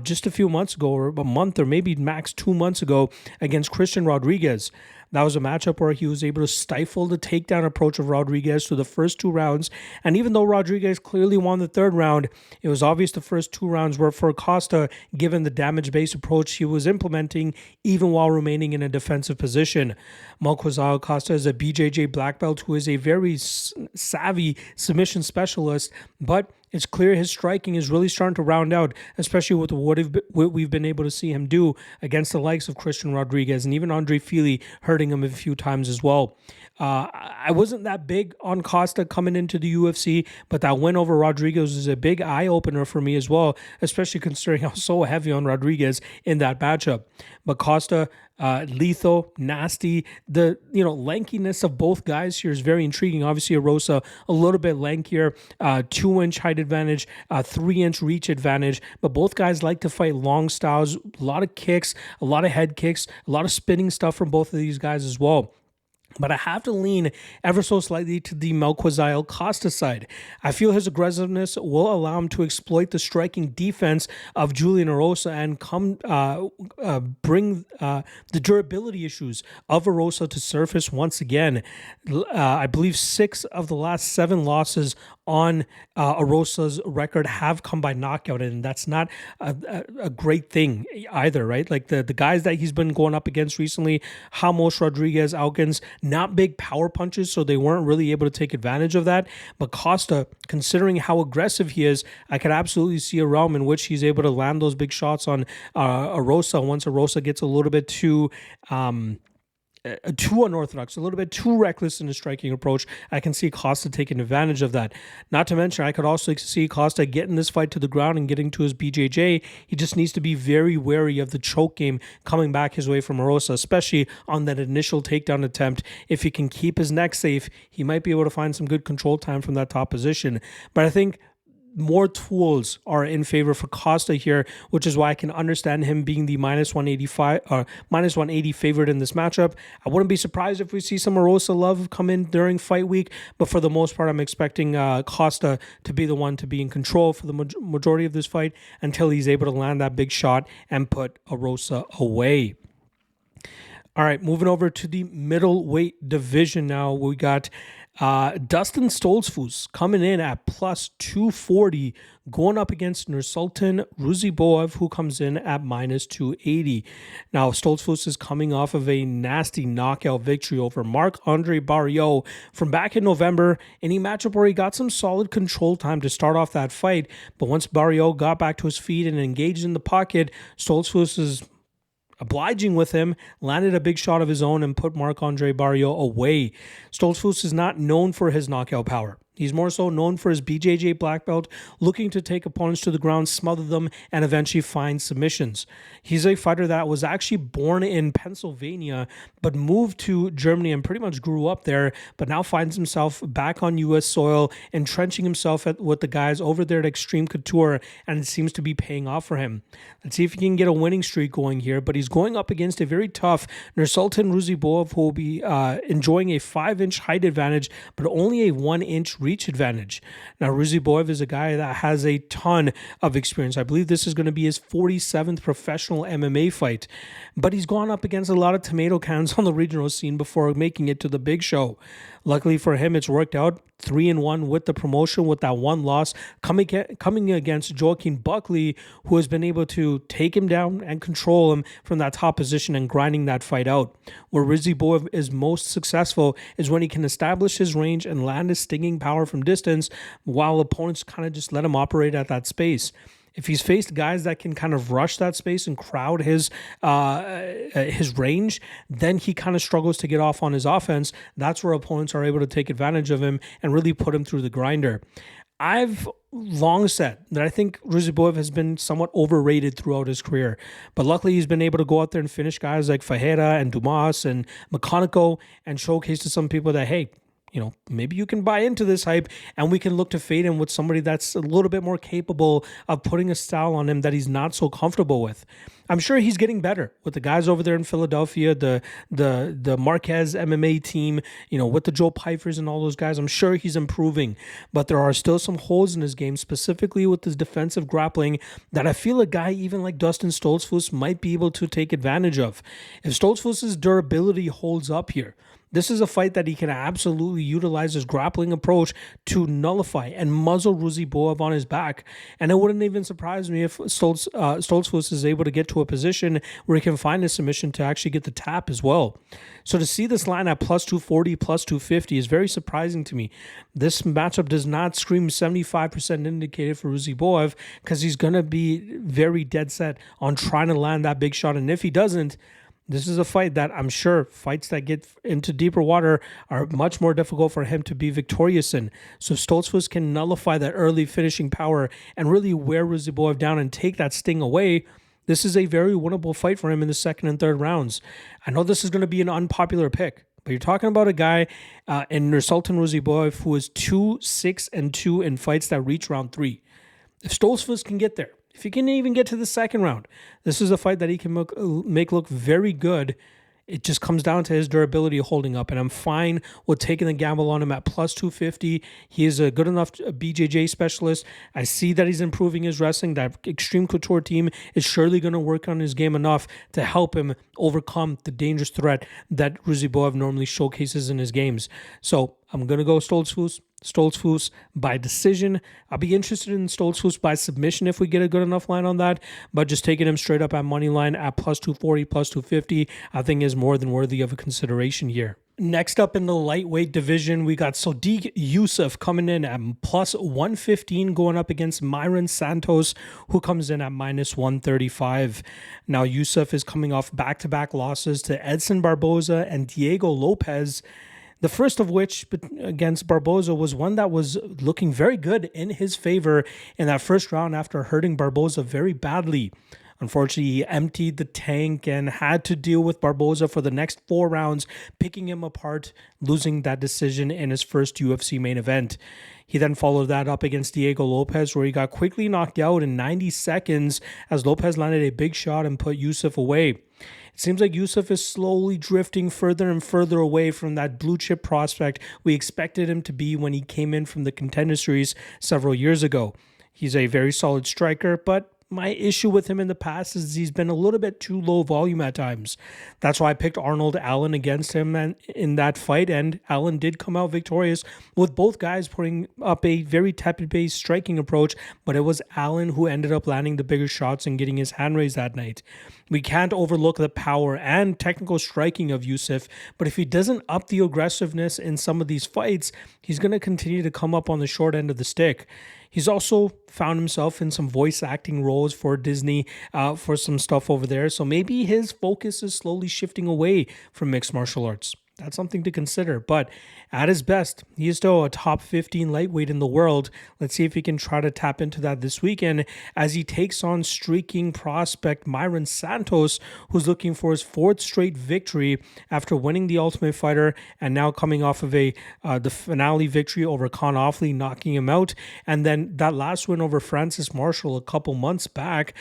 Speaker 1: just a few months ago, or a month, or maybe max 2 months ago, against Christian Rodriguez. That was a matchup where he was able to stifle the takedown approach of Rodriguez through the first 2 rounds. And even though Rodriguez clearly won the 3rd round, it was obvious the first 2 rounds were for Costa, given the damage-based approach he was implementing, even while remaining in a defensive position. Melquizael Costa is a BJJ black belt who is a very savvy submission specialist, but it's clear his striking is really starting to round out, especially with what we've been able to see him do against the likes of Christian Rodriguez and even Andre Fili hurting him a few times as well. I wasn't that big on Costa coming into the UFC, but that win over Rodriguez is a big eye-opener for me as well, especially considering I was so heavy on Rodriguez in that matchup. But Costa, lethal, nasty. The lankiness of both guys here is very intriguing. Obviously, Erosa a little bit lankier, 2-inch height advantage, 3-inch reach advantage. But both guys like to fight long styles, a lot of kicks, a lot of head kicks, a lot of spinning stuff from both of these guys as well. But I have to lean ever so slightly to the Melquizael Costa side. I feel his aggressiveness will allow him to exploit the striking defense of Julian Erosa and bring the durability issues of Erosa to surface once again. I believe 6 of the last 7 losses on Erosa's record have come by knockout, and that's not a great thing either, right? Like the guys that he's been going up against recently, Ramos, Rodriguez, Elkins, not big power punches, so they weren't really able to take advantage of that. But Costa, considering how aggressive he is, I could absolutely see a realm in which he's able to land those big shots on Erosa once Erosa gets a little bit too too unorthodox, a little bit too reckless in his striking approach. I can see Costa taking advantage of that. Not to mention, I could also see Costa getting this fight to the ground and getting to his BJJ. He just needs to be very wary of the choke game coming back his way from Erosa, especially on that initial takedown attempt. If he can keep his neck safe, he might be able to find some good control time from that top position. But I think more tools are in favor for Costa here, which is why I can understand him being the minus 185 or minus 180 favorite in this matchup. I wouldn't be surprised if we see some Erosa love come in during fight week, but for the most part, I'm expecting Costa to be the one to be in control for the majority of this fight until he's able to land that big shot and put Erosa away. All right, moving over to the middleweight division now. We got Dustin Stoltzfus coming in at plus 240, going up against Nursultan Ruziboev, who comes in at minus 280. Now, Stoltzfus is coming off of a nasty knockout victory over Marc-Andre Barriault from back in November, in a matchup where he got some solid control time to start off that fight. But once Barriault got back to his feet and engaged in the pocket, Stoltzfus is obliging with him, landed a big shot of his own and put Marc-Andre Barriault away. Stoltzfus is not known for his knockout power. He's more so known for his BJJ black belt, looking to take opponents to the ground, smother them, and eventually find submissions. He's a fighter that was actually born in Pennsylvania, but moved to Germany and pretty much grew up there, but now finds himself back on U.S. soil, entrenching himself with the guys over there at Extreme Couture, and it seems to be paying off for him. Let's see if he can get a winning streak going here, but he's going up against a very tough Nursultan Ruziboev, who will be enjoying a 5-inch height advantage, but only a 1-inch reach advantage. Now, Ruziboev is a guy that has a ton of experience. I believe this is going to be his 47th professional MMA fight, but he's gone up against a lot of tomato cans on the regional scene before making it to the big show. Luckily for him, it's worked out 3-1 with the promotion, with that one loss coming against Joaquin Buckley, who has been able to take him down and control him from that top position and grinding that fight out. Where Ruziboev is most successful is when he can establish his range and land his stinging power from distance, while opponents kind of just let him operate at that space. If he's faced guys that can kind of rush that space and crowd his range, then he kind of struggles to get off on his offense. That's where opponents are able to take advantage of him and really put him through the grinder. I've long said that I think Ruziboev has been somewhat overrated throughout his career, but luckily he's been able to go out there and finish guys like Fajeda and Dumas and McConaughey and showcase to some people that, hey, maybe you can buy into this hype and we can look to fade him with somebody that's a little bit more capable of putting a style on him that he's not so comfortable with. I'm sure he's getting better with the guys over there in Philadelphia, the Marquez MMA team, with the Joe Pyfers and all those guys. I'm sure he's improving, but there are still some holes in his game, specifically with his defensive grappling, that I feel a guy even like Dustin Stoltzfus might be able to take advantage of. If Stoltzfus' durability holds up here, this is a fight that he can absolutely utilize his grappling approach to nullify and muzzle Ruziboev on his back. And it wouldn't even surprise me if Stoltzfus is able to get to a position where he can find a submission to actually get the tap as well. So to see this line at plus 240, plus 250 is very surprising to me. This matchup does not scream 75% indicated for Ruziboev, because he's going to be very dead set on trying to land that big shot. And if he doesn't, this is a fight that I'm sure fights that get into deeper water are much more difficult for him to be victorious in. So if Stoltzfus can nullify that early finishing power and really wear Ruziboev down and take that sting away, this is a very winnable fight for him in the second and third rounds. I know this is going to be an unpopular pick, but you're talking about a guy in Nursultan Ruziboev who is 2-6-2 in fights that reach round 3. If Stoltzfus can get there, if he can even get to the second round, this is a fight that he can make look very good. It just comes down to his durability holding up, and I'm fine with taking the gamble on him at plus 250. He is a good enough BJJ specialist. I see that he's improving his wrestling. That Extreme Couture team is surely going to work on his game enough to help him overcome the dangerous threat that Ruziboev normally showcases in his games. So I'm going to go Stoltzfus by decision. I'll be interested in Stoltzfus by submission if we get a good enough line on that, but just taking him straight up at money line at plus 240, plus 250, I think is more than worthy of a consideration here. Next up in the lightweight division, we got Sodiq Yusuff coming in at plus 115 going up against Myron Santos, who comes in at minus 135. Now, Yusuff is coming off back-to-back losses to Edson Barboza and Diego Lopez. The first of which against Barboza was one that was looking very good in his favor in that first round after hurting Barboza very badly. Unfortunately, he emptied the tank and had to deal with Barboza for the next 4 rounds, picking him apart, losing that decision in his first UFC main event. He then followed that up against Diego Lopez, where he got quickly knocked out in 90 seconds as Lopez landed a big shot and put Yusuff away. It seems like Yusuff is slowly drifting further and further away from that blue chip prospect we expected him to be when he came in from the Contender Series several years ago. He's a very solid striker, but my issue with him in the past is he's been a little bit too low volume at times. That's why I picked Arnold Allen against him in that fight, and Allen did come out victorious with both guys putting up a very tepid-based striking approach, but it was Allen who ended up landing the bigger shots and getting his hand raised that night. We can't overlook the power and technical striking of Yusuff, but if he doesn't up the aggressiveness in some of these fights, he's going to continue to come up on the short end of the stick. He's also found himself in some voice acting roles for Disney for some stuff over there. So maybe his focus is slowly shifting away from mixed martial arts. That's something to consider. But at his best, he is still a top 15 lightweight in the world. Let's see if he can try to tap into that this weekend as he takes on streaking prospect Myron Santos, who's looking for his 4th straight victory after winning the Ultimate Fighter and now coming off of the finale victory over Con Offley, knocking him out. And then that last win over Francis Marshall a couple months back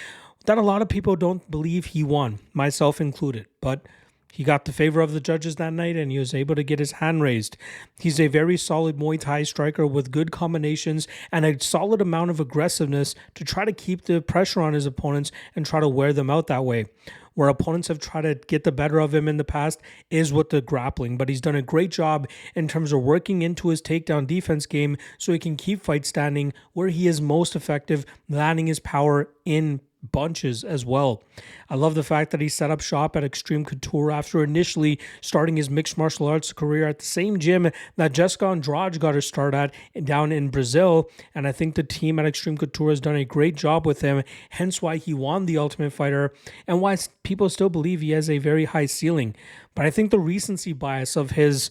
Speaker 1: that a lot of people don't believe he won, myself included. But he got the favor of the judges that night and he was able to get his hand raised. He's a very solid Muay Thai striker with good combinations and a solid amount of aggressiveness to try to keep the pressure on his opponents and try to wear them out that way. Where opponents have tried to get the better of him in the past is with the grappling, but he's done a great job in terms of working into his takedown defense game so he can keep fights standing where he is most effective, landing his power in bunches as well. I love the fact that he set up shop at Extreme Couture after initially starting his mixed martial arts career at the same gym that Jessica Andrade got her start at down in Brazil, and I think the team at Extreme Couture has done a great job with him, hence why he won the Ultimate Fighter and why people still believe he has a very high ceiling. But I think the recency bias of his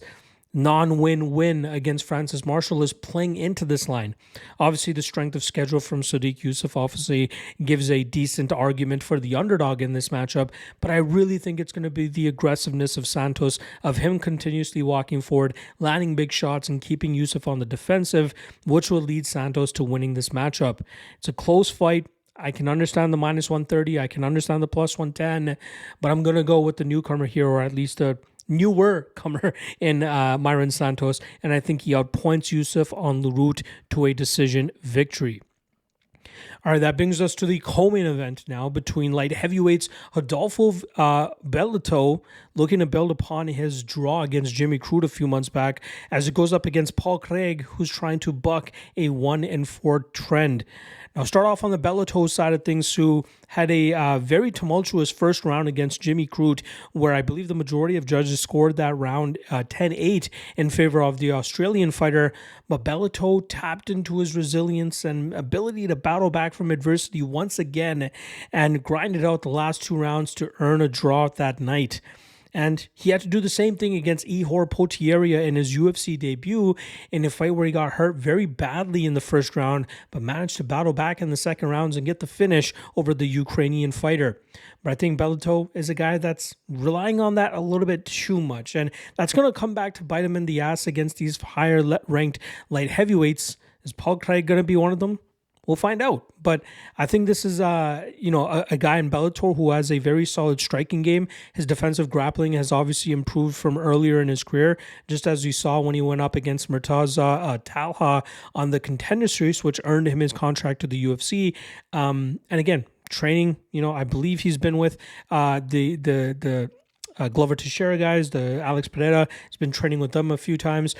Speaker 1: non-win-win against Francis Marshall is playing into this line. Obviously, the strength of schedule from Sodiq Yusuff obviously gives a decent argument for the underdog in this matchup, but I really think it's going to be the aggressiveness of Santos, of him continuously walking forward, landing big shots, and keeping Yusuff on the defensive, which will lead Santos to winning this matchup. It's a close fight. I can understand the minus 130. I can understand the plus 110, but I'm going to go with the newcomer here, or at least the newer comer in Myron Santos, and I think he outpoints Yusuff on the route to a decision victory. All right, that brings us to the co-main event now between light heavyweights Rodolfo Bellato, looking to build upon his draw against Jimmy Crute a few months back, as it goes up against Paul Craig, who's trying to buck a 1-4 trend. Now, start off on the Bellato side of things, who had a very tumultuous first round against Jimmy Crute, where I believe the majority of judges scored that round 10-8 in favor of the Australian fighter. But Bellato tapped into his resilience and ability to battle back from adversity once again and grinded out the last 2 rounds to earn a draw that night. And he had to do the same thing against Ihor Potieria in his UFC debut in a fight where he got hurt very badly in the first round, but managed to battle back in the second rounds and get the finish over the Ukrainian fighter. But I think Bellato is a guy that's relying on that a little bit too much, and that's going to come back to bite him in the ass against these higher ranked light heavyweights. Is Paul Craig going to be one of them? We'll find out. But I think this is a guy in Bellator who has a very solid striking game. His defensive grappling has obviously improved from earlier in his career, just as we saw when he went up against Murtaza Talha on the Contender Series, which earned him his contract to the UFC. And again, training, I believe he's been with the Glover Teixeira guys, the Alex Pereira. He's been training with them a few times.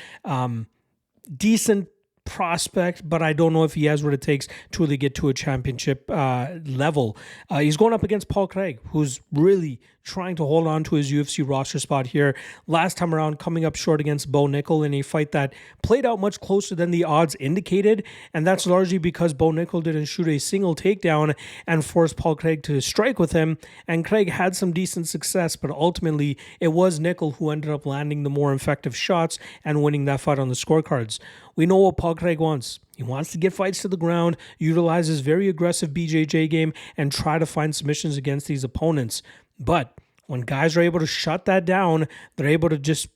Speaker 1: Decent prospect, but I don't know if he has what it takes to really get to a championship level. He's going up against Paul Craig, who's really trying to hold on to his UFC roster spot here. Last time around, coming up short against Bo Nickel in a fight that played out much closer than the odds indicated, and that's largely because Bo Nickel didn't shoot a single takedown and forced Paul Craig to strike with him, and Craig had some decent success, but ultimately it was Nickel who ended up landing the more effective shots and winning that fight on the scorecards. We know what Paul Craig wants. He wants to get fights to the ground, utilize his very aggressive BJJ game, and try to find submissions against these opponents. But when guys are able to shut that down, they're able to just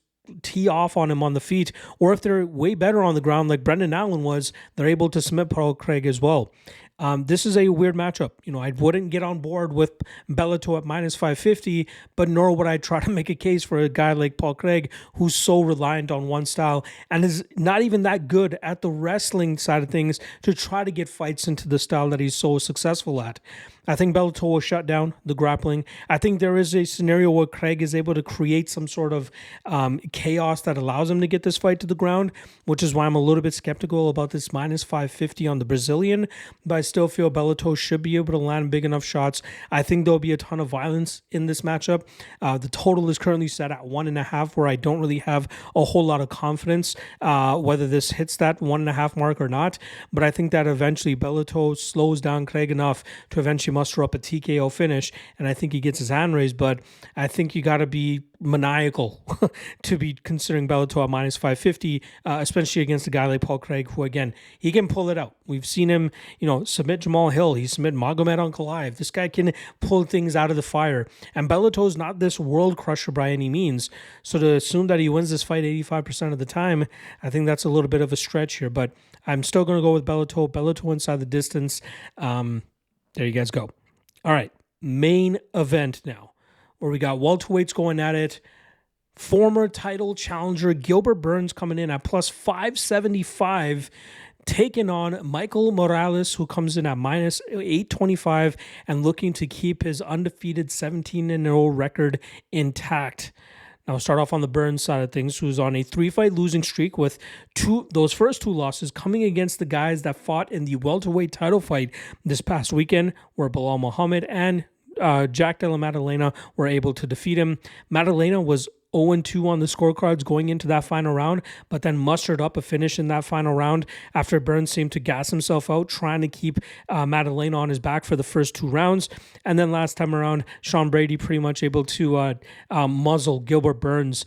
Speaker 1: tee off on him on the feet, or if they're way better on the ground like Brendan Allen was, they're able to submit Paul Craig as well. This is a weird matchup. I wouldn't get on board with Bellator at minus 550, but nor would I try to make a case for a guy like Paul Craig, who's so reliant on one style and is not even that good at the wrestling side of things to try to get fights into the style that he's so successful at. I think Bellator will shut down the grappling. I think there is a scenario where Craig is able to create some sort of chaos that allows him to get this fight to the ground, which is why I'm a little bit skeptical about this minus 550 on the Brazilian, but I still feel Bellator should be able to land big enough shots. I think there'll be a ton of violence in this matchup. The total is currently set at 1.5, where I don't really have a whole lot of confidence whether this hits that 1.5 mark or not, but I think that eventually Bellator slows down Craig enough to eventually muster up a TKO finish, and I think he gets his hand raised, but I think you got to be maniacal to be considering Bellator at minus 550, especially against a guy like Paul Craig, who, again, he can pull it out. We've seen him, submit Jamal Hill. He submit Magomed Ankalaev. This guy can pull things out of the fire, and Bellator is not this world crusher by any means, so to assume that he wins this fight 85% of the time, I think that's a little bit of a stretch here, but I'm still going to go with Bellator. Bellator inside the distance. There you guys go. All right, main event now, where we got welterweights going at it. Former title challenger Gilbert Burns coming in at plus 575, taking on Michael Morales, who comes in at minus 825 and looking to keep his undefeated 17-0 record intact. Now, we'll start off on the Burns side of things, who's on a 3-fight losing streak with those first two losses coming against the guys that fought in the welterweight title fight this past weekend, where Bilal Muhammad and Jack Della Maddalena were able to defeat him. Maddalena was 0-2 on the scorecards going into that final round, but then mustered up a finish in that final round after Burns seemed to gas himself out, trying to keep Maddalena on his back for the first 2 rounds. And then last time around, Sean Brady pretty much able to muzzle Gilbert Burns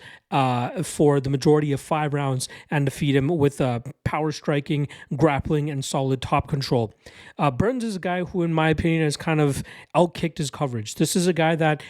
Speaker 1: for the majority of 5 rounds and defeat him with power striking, grappling, and solid top control. Burns is a guy who, in my opinion, has kind of outkicked his coverage. This is a guy that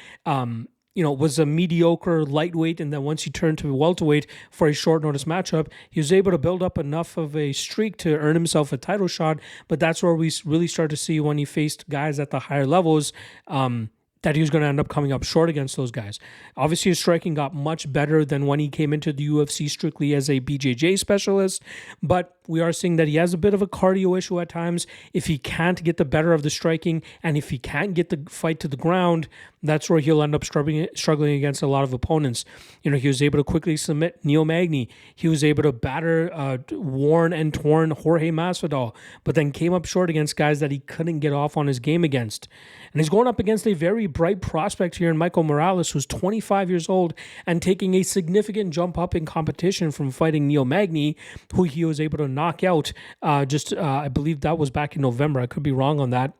Speaker 1: was a mediocre lightweight, and then once he turned to welterweight for a short notice matchup, he was able to build up enough of a streak to earn himself a title shot. But that's where we really start to see, when he faced guys at the higher levels, that he was going to end up coming up short against those guys. Obviously, his striking got much better than when he came into the UFC strictly as a BJJ specialist, but we are seeing that he has a bit of a cardio issue at times. If he can't get the better of the striking, and if he can't get the fight to the ground, that's where he'll end up struggling against a lot of opponents. He was able to quickly submit Neil Magny. He was able to batter worn and torn Jorge Masvidal, but then came up short against guys that he couldn't get off on his game against. And he's going up against a very bright prospect here in Michael Morales, who's 25 years old and taking a significant jump up in competition from fighting Neil Magny, who he was able to knock out I believe that was back in November. I could be wrong on that.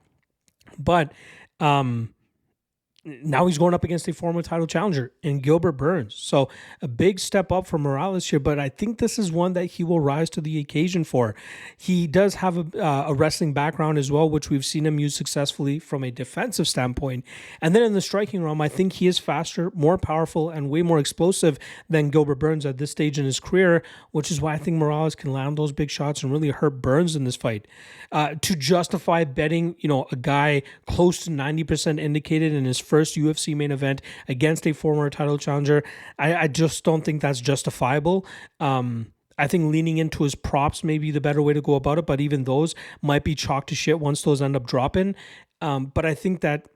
Speaker 1: But now he's going up against a former title challenger in Gilbert Burns. So a big step up for Morales here, but I think this is one that he will rise to the occasion for. He does have a wrestling background as well, which we've seen him use successfully from a defensive standpoint. And then in the striking realm, I think he is faster, more powerful, and way more explosive than Gilbert Burns at this stage in his career, which is why I think Morales can land those big shots and really hurt Burns in this fight. To justify betting, a guy close to 90% indicated in his first UFC main event against a former title challenger, I just don't think that's justifiable. I think leaning into his props may be the better way to go about it, but even those might be chalk to shit once those end up dropping. But I think that,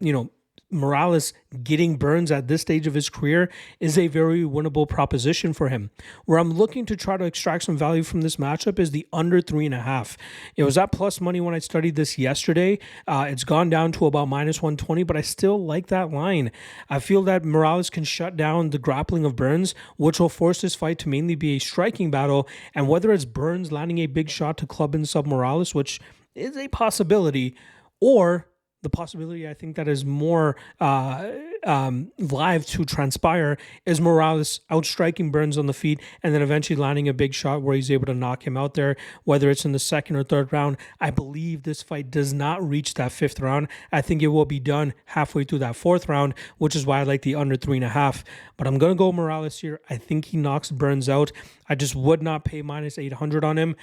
Speaker 1: Morales getting burns at this stage of his career is a very winnable proposition for him. Where I'm looking to try to extract some value from this matchup is the under 3.5. It was at plus money when I studied this yesterday. It's gone down to about minus 120, but I still like that line. I feel that Morales can shut down the grappling of Burns, which will force this fight to mainly be a striking battle. And whether it's Burns landing a big shot to club and sub Morales, which is a possibility, or the possibility I think that is more live to transpire is Morales outstriking Burns on the feet and then eventually landing a big shot where he's able to knock him out there, whether it's in the second or third round. I believe this fight does not reach that fifth round. I think it will be done halfway through that fourth round, which is why I like the under 3.5. But I'm going to go Morales here. I think he knocks Burns out. I just would not pay minus 800 on him.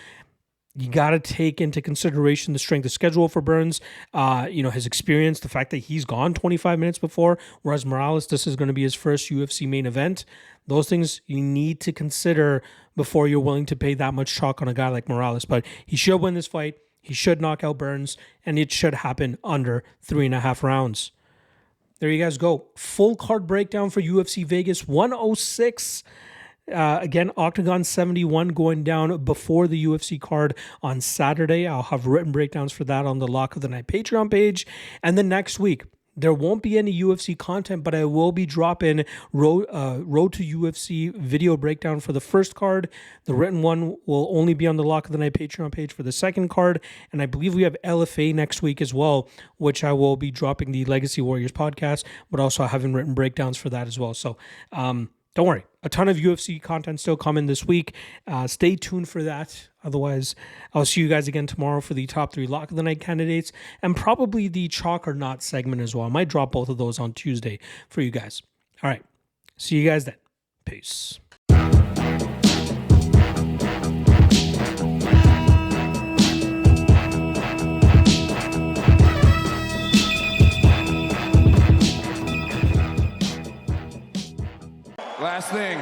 Speaker 1: You got to take into consideration the strength of schedule for Burns, his experience, the fact that he's gone 25 minutes before, whereas Morales, this is going to be his first UFC main event. Those things you need to consider before you're willing to pay that much chalk on a guy like Morales. But he should win this fight. He should knock out Burns, and it should happen under 3.5 rounds. There you guys go. Full card breakdown for UFC Vegas 106. Again, Octagon 71 going down before the UFC card on Saturday. I'll have written breakdowns for that on the Lock of the Night Patreon page. And then next week, there won't be any UFC content, but I will be dropping Road to UFC video breakdown for the first card. The written one will only be on the Lock of the Night Patreon page for the second card. And I believe we have LFA next week as well, which I will be dropping the Legacy Warriors podcast, but also having written breakdowns for that as well. So, don't worry, a ton of UFC content still coming this week. Stay tuned for that. Otherwise, I'll see you guys again tomorrow for the top 3 Lock of the Night candidates and probably the Chalk or Not segment as well. I might drop both of those on Tuesday for you guys. All right, see you guys then. Peace.
Speaker 2: Last thing.